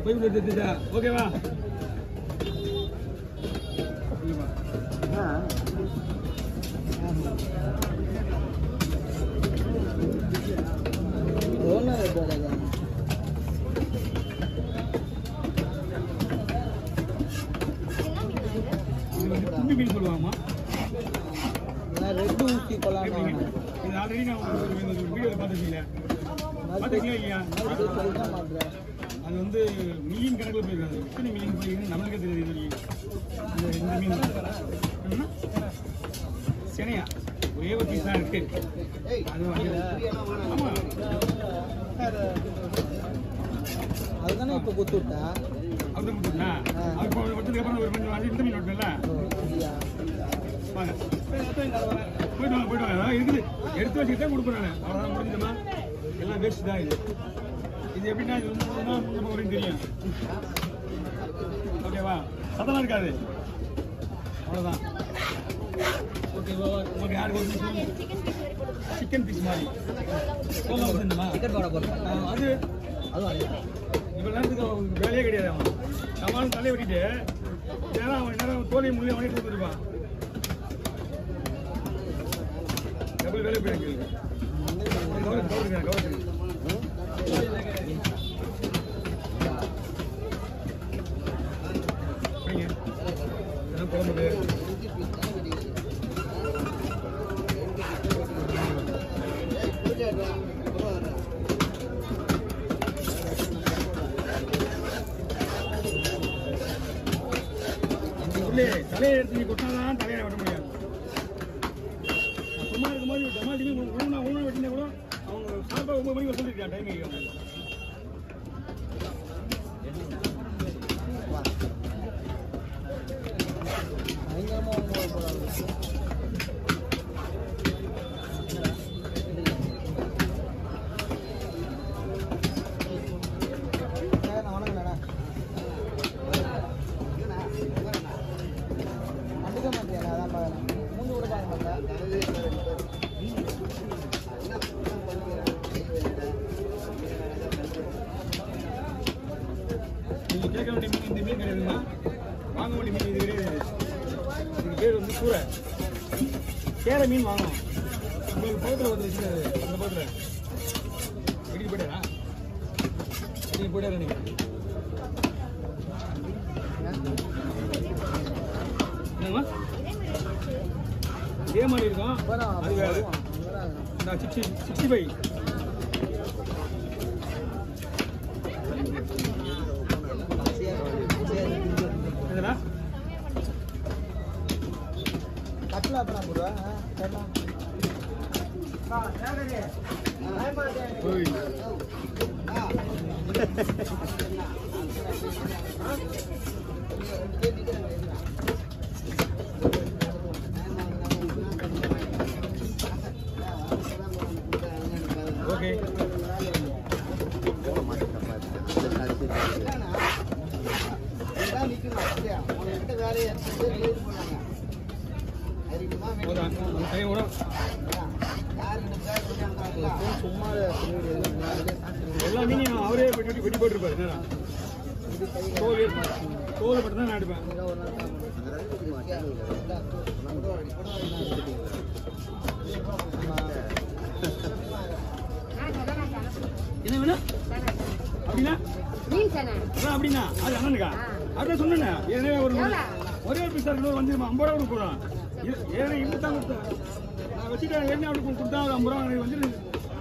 Pipe எடுத்துச்சா ஓகேவா கும்பி மீன் சொல்லுவாங்கம்மா red ஊசி போலாம் இது ஆல்ரெடி நான் வீடியோவில் பார்த்துருக்கீங்களா பார்த்துருக்கீங்களா இல்லையா அது வந்து மில்லியன் கணக்கில் போயிருக்காது எத்தனை மில்லியன் போயிருக்குன்னு நம்மளுக்கே தெரியுது இந்த மீன் செனையா ஒரே ஒரு பீஸ் தான் இருக்கு அது ஆமாம் அதுதானே இப்போ கொடுத்து விட்டா அப்படி கொடுத்துருந்தா அப்போ வச்சதுக்கு அப்புறம் ஒரு கொஞ்சம் இந்த மீன் விட்டுல வாங்க போயிட்டு வாங்க இருக்குது எடுத்து வச்சுக்கிட்டே கொடுப்பேன் நான் அவ்வளோதான் முடிஞ்சுமா எல்லாம் வேஸ்ட் தான் இது எப்படின்னா இது வந்து வரைக்கும் தெரியும் ஓகேவா சத்தமாக இருக்காது அவ்வளோதான் ஓகேவா உங்களுக்கு யாருக்கு சிக்கன் பீஸ் மாதிரி சொல்லலாம் வந்துருமா டிக்கெட் போட போகிறேன் அது அதுவும் இப்போ நேரத்துக்கு அவனுக்கு வேலையே கிடையாது அவன் நம்மளும் தலையை விட்டுட்டு ஏன்னா அவன் நேரம் தோலையை முள்ளி அவனே கொடுத்துருப்பான் டபுள் வேலை போயிருக்கு கவர்த்துங்க குழம்பு தலையை எடுத்து நீ கொட்டினாதான் தலையை வெட்ட முடியாது சும்மா இருக்கும்போது டமாட்டி உணவு வெட்டினா கூட அவங்க சாப்பாடு 9 மணிக்கு சொல்லிருக்கா டைமிங் நீங்க கேட்க வேண்டிய மீன் இந்த மீன் கிடையாதுன்னா வாங்க வேண்டிய மீன் இது கிடையாது இதுக்கு பேர் வந்து கூரை கேரை மீன் வாங்கணும் உங்களுக்கு பக்கத்தில் வந்து வச்சுக்காது அந்த பக்கத்தில் வீட்டுக்கு போயிட்டாரா வீட்டுக்கு போயிட்டாரா நீங்க என்னங்கம்மா இதே மாதிரி இருக்கும் அது வேறு நான் 65 என்னடா கட்லா அப்புறம் போடுவா ஓகே எல்லா மீனையும் அவரே வெட்டி போட்டுருப்பாரு தோல் மட்டும் தான் நான் எடுப்பேன் என்ன வேணும் அப்படின்னா அப்படின்னா அது அண்ணனுக்கா அதான் சொன்னேன் ஏற்கனவே ஒரே ஒரு பீஸா இருக்கணும் வந்து 50 ரூபா கொடுக்குறோம் ஏன்னா இப்படி தான் கொடுத்தேன் நான் வச்சுட்டேன் என்ன அப்படி கொடுத்தா ஒரு 50 ரூபா வந்து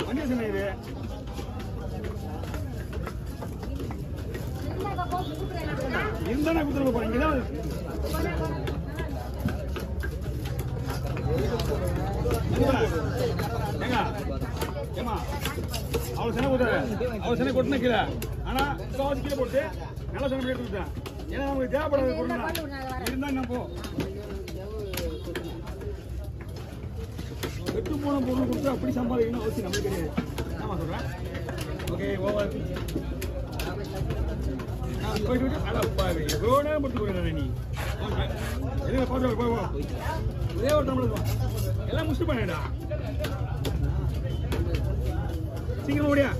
வண்டி சொன்னேன் இது இருந்தா நான் கொடுத்துட போறேன் இங்கதான் ஏங்க ஏமா அவள் சென்னை கொடுத்தாரு அவள் சென்னை கொட்டின கீழே ஆனா முக்காவாசி கீழே போட்டு நல்லா சென்னை எடுத்து கொடுத்தேன் ஏன்னா நமக்கு தேவைப்படாத பொருள் இருந்தா என்ன போ வெட்டு போன பொருள் கொடுத்து அப்படி சம்பாதிக்கணும் அவசியம் நம்மளுக்கு கிடையாது ஆமா சொல்றேன் ஓகே ஓவர் போயிட்டு அடப்பாவே எவ்வளோ மட்டும் போயிடுறேன் நீ எதுவும் பார்த்து போய் ஒரே ஒரு தமிழ் எல்லாம் முடிச்சுட்டு பண்ணிடா சீக்கிரம் ஓடியா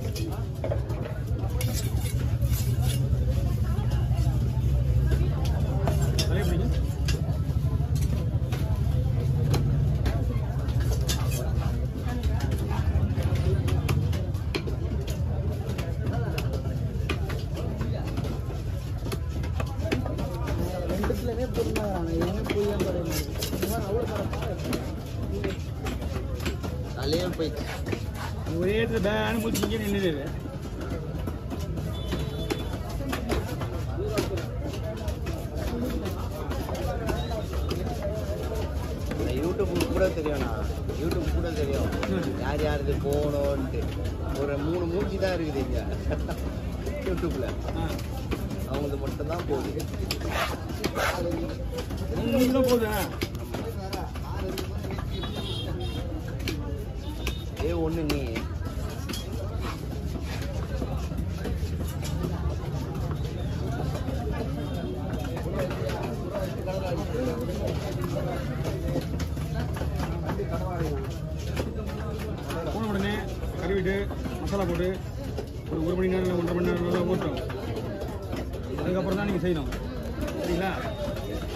நான்வெஜ். ஒரே இடத்துல பேனு முடிச்சிங்க நின்றுது. யூடியூப் கூட தெரியும்ண்ணா, யூடியூப் கூட தெரியும் யார் யாருக்கு போகணுன்ட்டு. ஒரு 3 மூஞ்சி தான் இருக்குது இங்கே யூடியூப்பில், அவங்களுக்கு மட்டும்தான் போகுது. போகுது ஒன்று நீ போன உடனே கருவிட்டு மசாலா போட்டு ஒரு 1 மணி நேரம் 1.5 மணி நேரம் போட்டோம். அதுக்கப்புறம் தான் நீங்கள் செய்யணும், சரிங்களா?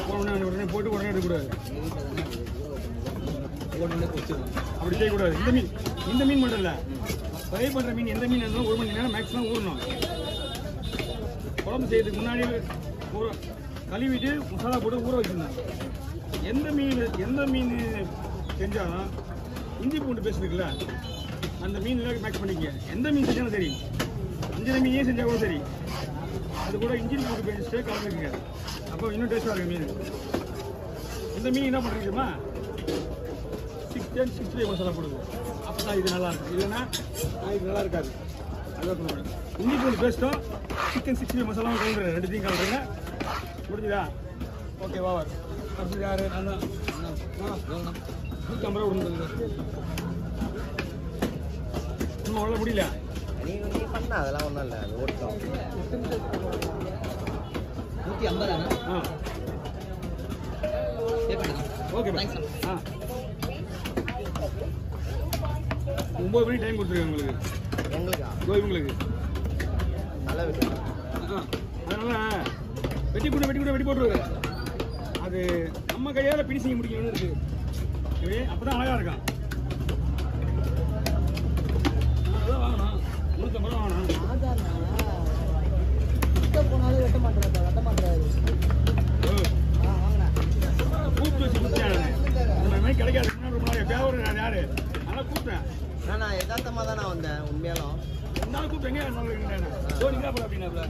போன உடனே போட்டு உடனே எடுக்கக்கூடாது, அப்படி செய்யக்கூடாது. இந்த மீன் மட்டும் இல்லை, ஃப்ரை பண்ணுற மீன் எந்த மீன் இருந்தாலும் 1 மணி நேரம் மேக்ஸிமம் ஊறணும். குழம்பு செய்யறதுக்கு முன்னாடி கழுவிட்டு மசாலா போட்டு ஊற வச்சுருந்தேன். எந்த மீன் செஞ்சாலும் இஞ்சி பூண்டு பேஸ்ட் இருக்குல்ல, அந்த மீனில் மேக்ஸ் பண்ணிக்க. எந்த மீன் செஞ்சாலும் சரி, அஞ்சரை மீனே செஞ்சால் கூட சரி, அது கூட இஞ்சி பூண்டு பேஸ்ட்டே கலந்துக்குங்க. அப்போ இன்னும் டேஸ்ட்டாக இருக்கும் மீன். இந்த மீன் என்ன பண்ணுறீங்கம்மா, 65 மசாலா போடுங்க. அப்போ தான் இது நல்லா இருக்கும், இல்லைன்னா இது நல்லா இருக்காது. அதுதான் இஞ்சி பூண்டு பேஸ்ட்டும் சிக்கன் 65 மசாலாவும் கலந்துருங்க, 2த்தையும் கலந்துருங்க. முடிஞ்சுதா? ஓகேவா? அப்படி யார் நான் தான் 150 ரூபா கொடுங்க. சும்மா அவ்வளோ முடியல, நீ பண்ண அதெல்லாம் ஒன்றும் இல்லை, அது ஓட்டம். 150. ஆ ஓகே. ஆ 9 மணி டைம் கொடுத்துருக்கேன் உங்களுக்கு. எங்களுக்கா? உங்களுக்கு நல்லா விட்டு. அதனால் வெட்டி போட்டுருவாரு. அது நம்ம கையால் பினிஷிங் முடிக்கணும்னு இருக்குது. இப்படி அப்போ தான் அழகாக இருக்கும். அதான் வாங்கணும், 150 ரூபா வாங்கணும். போனாலும் வெட்ட மாட்டேறாரு. கூப்பிட்டு வச்சு கொடுத்தேன். இந்த மாதிரி கிடைக்காது. ரொம்ப நாள் ஃபேவர் நான் யார், அதனால் கூப்பிட்டேன். நான் யதார்த்தமாக தான் நான் வந்தேன். உண்மையாலும் கூப்பிட்டேங்க. அப்படின்னாப்ல